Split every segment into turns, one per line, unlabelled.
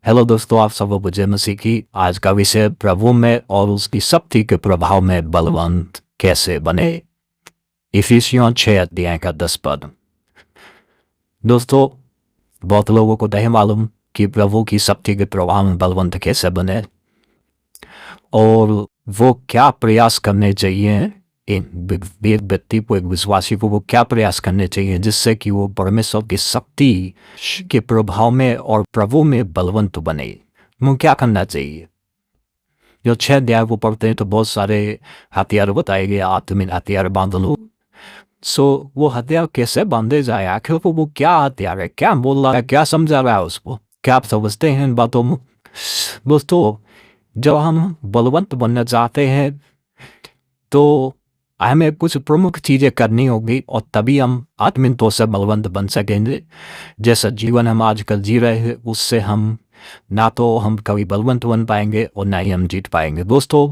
Hello दोस्तों, आप सब विजय मसीह की। आज का विषय प्रभु में और उसकी शक्ति के प्रभाव में बलवंत कैसे बने। इफिसियों 6 अध्याय का 10 पद। दोस्तों, बहुत लोगों को नहीं मालूम कि प्रभु की शक्ति के प्रभाव में बलवंत कैसे बने और वो क्या प्रयास करने चाहिए। एक व्यक्ति को, एक विश्वासी को वो क्या प्रयास करने चाहिए जिससे कि वो परमेश्वर की शक्ति के प्रभाव में और प्रभु में बलवंत बने। वो क्या करना चाहिए? जो 6 अध्याय वो पढ़ते हैं तो बहुत सारे हथियार बताए गए। आत्मिक हथियार बांध लो। वो हथियार कैसे बांधे जाए? आखिर वो क्या हथियार है, क्या बोल रहा है, क्या समझा रहा है उसको? क्या आप समझते हैं इन बातों में? दोस्तों, जब हम बलवंत बनना चाहते हैं तो हमें कुछ प्रमुख चीजें करनी होगी और तभी हम आत्मिक तौर से बलवंत बन सकेंगे। जैसा जीवन हम आजकल जी रहे हैं उससे हम ना तो हम कभी बलवंत बन पाएंगे और ना ही हम जीत पाएंगे। दोस्तों,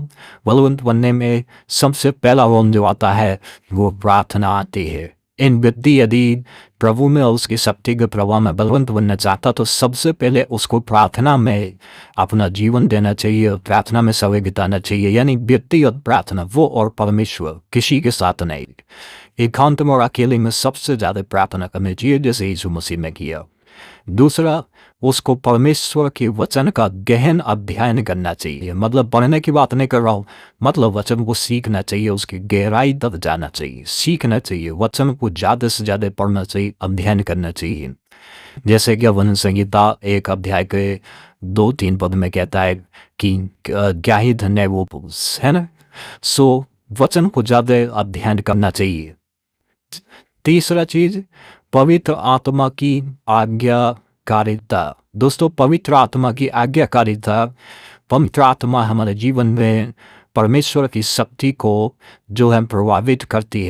बलवंत बनने में सबसे पहला रोल जो आता है वो प्रार्थना आती है। इन व्यक्ति यदि प्रभु में और उसकी शक्ति के प्रभाव में बलवंत बनना चाहता तो सबसे पहले उसको प्रार्थना में अपना जीवन देना चाहिए, प्रार्थना में समय बिताना चाहिए। यानी व्यक्तिगत प्रार्थना, वो और परमेश्वर, किसी के साथ नहीं। एकांत में और अकेले में सबसे ज्यादा प्रार्थना करनी चाहिए जैसे यीशु मसीह ने किया। दूसरा, उसको परमेश्वर के वचन का गहन अध्ययन करना चाहिए। मतलब पढ़ने की बात नहीं कर रहा हूँ, मतलब वचन को सीखना चाहिए, उसकी गहराई तक जाना चाहिए, सीखना चाहिए, वचन को ज़्यादा से ज़्यादा पढ़ना चाहिए, अध्ययन करना चाहिए। जैसे कि वचन संहिता 1 अध्याय के 2-3 पद में कहता है कि क्या ही धन्य वो पुरुष है ना। वचन को ज़्यादा अध्ययन करना चाहिए। तीसरा चीज, पवित्र आत्मा की आज्ञाकारिता। दोस्तों, पवित्र आत्मा की आज्ञाकारिता, पवित्र आत्मा हमारे जीवन में परमेश्वर की शक्ति को जो है प्रभावित करती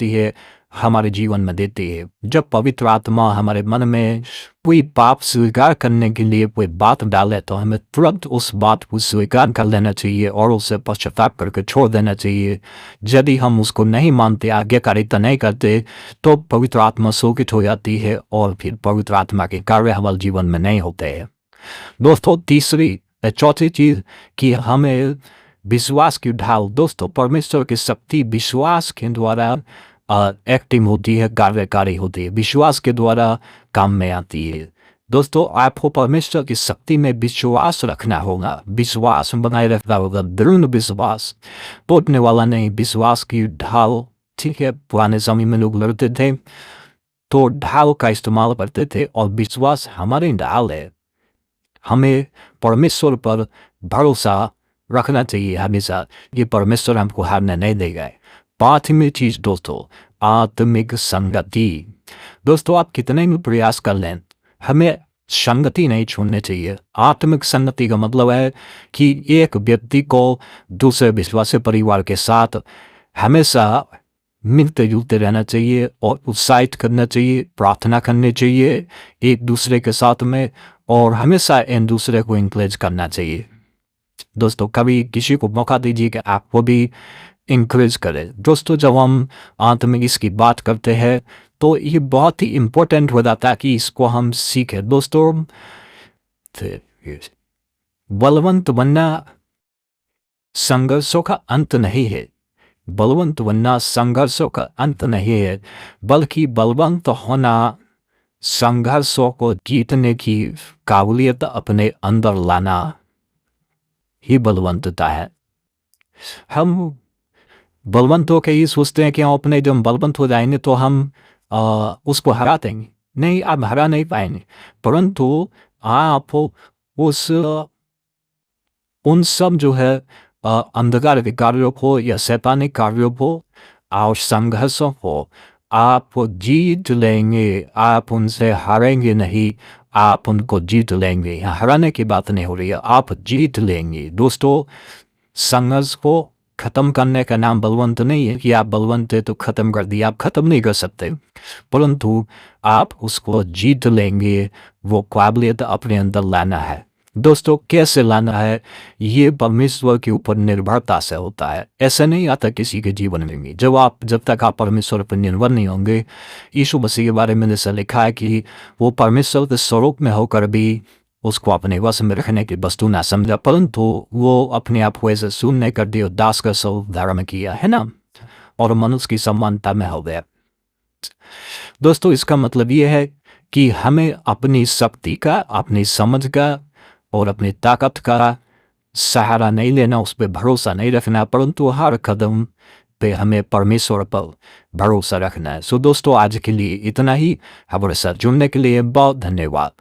है, हमारे जीवन में देती है। जब पवित्र आत्मा हमारे मन में कोई पाप स्वीकार करने के लिए कोई बात डाले तो हमें तुरंत उस बात को स्वीकार कर लेना चाहिए और उसे पश्चाताप करके छोड़ देना चाहिए। यदि हम उसको नहीं मानते, आज्ञाकारिता नहीं करते, तो पवित्र आत्मा शोकित हो जाती है और फिर पवित्र आत्मा के कार्य हमारे जीवन में नहीं होते हैं। दोस्तों, चौथी चीज कि हमें विश्वास की ढाल। दोस्तों, परमेश्वर की शक्ति विश्वास के द्वारा एक्टिव होती है, कार्यकारी होती है, विश्वास के द्वारा काम में आती है। दोस्तों, आपको परमेश्वर की शक्ति में विश्वास रखना होगा, विश्वास बनाए रखना होगा, दृढ़ विश्वास, टूटने वाला नहीं। विश्वास की ढाल, ठीक है, पुराने समय में लोग लड़ते थे तो ढाल का इस्तेमाल करते थे और विश्वास हमारी ढाल है। हमें परमेश्वर पर भरोसा रखना चाहिए हमेशा। ये परमेश्वर हमको हारने नहीं देगा। पांचवी चीज दोस्तों, आत्मिक संगति। दोस्तों, आप कितने भी प्रयास कर लें, हमें संगति नहीं छोड़नी चाहिए। आत्मिक संगति का मतलब है कि एक व्यक्ति को दूसरे विश्वासी परिवार के साथ हमेशा मिलते जुलते रहना चाहिए और उत्साहित करना चाहिए, प्रार्थना करनी चाहिए एक दूसरे के साथ में, और हमेशा एक दूसरे को इंकरेज करना चाहिए। दोस्तों, कभी किसी को मौका दीजिए कि आप वो भी इंकरेज करें। दोस्तों, जब हम आत्मिक इसकी बात करते हैं तो ये बहुत ही इम्पोर्टेंट हो जाता है कि इसको हम सीखें। दोस्तों, बलवंत बनना संघर्षों का अंत नहीं है। बलवंत बनना संघर्षों का अंत नहीं है, बल्कि बलवंत होना संघर्षों को जीतने की काबिलियत अपने अंदर लाना ही बलवंतता है। हम बलवंत होकर ये सोचते हैं कि हम अपने जब बलवंत हो जाएंगे तो हम उसको हरा देंगे। नहीं, आप हरा नहीं पाएंगे, परंतु आप उन सब जो है अंधकार के कार्यों को या शैतानिक कार्यों को और संघर्षों को आप जीत लेंगे। आप उनसे हारेंगे नहीं, आप उनको जीत लेंगे। यहाँ हराने की बात नहीं हो रही है, आप जीत लेंगे। दोस्तों, संघर्ष को खत्म करने का नाम बलवंत नहीं है कि आप बलवंत है तो खत्म कर दिया। आप खत्म नहीं कर सकते, परंतु आप उसको जीत लेंगे। वो काबिलियत अपने अंदर लाना है। दोस्तों, कैसे लाना है? ये परमेश्वर के ऊपर निर्भरता से होता है। ऐसा नहीं आता किसी के जीवन में भी। जब तक आप परमेश्वर पर निर्भर नहीं होंगे, यीशु मसीह के बारे में जैसा लिखा है कि वो परमेश्वर के स्वरूप में होकर भी उसको अपने वश में रखने की वस्तु ना समझा, परंतु वो अपने आप को ऐसे शून्य कर दिया, दास का सौ धर्म किया है ना, और मनुष्य की समानता में हो गया। दोस्तों इसका मतलब ये है कि हमें अपनी शक्ति का, अपनी समझ का और अपनी ताकत का सहारा नहीं लेना, उस पर भरोसा नहीं रखना, परंतु हर कदम पे हमें परमेश्वर पर भरोसा रखना है। सो दोस्तों आज के लिए इतना ही। हमारे साथ जुड़ने के लिए बहुत धन्यवाद।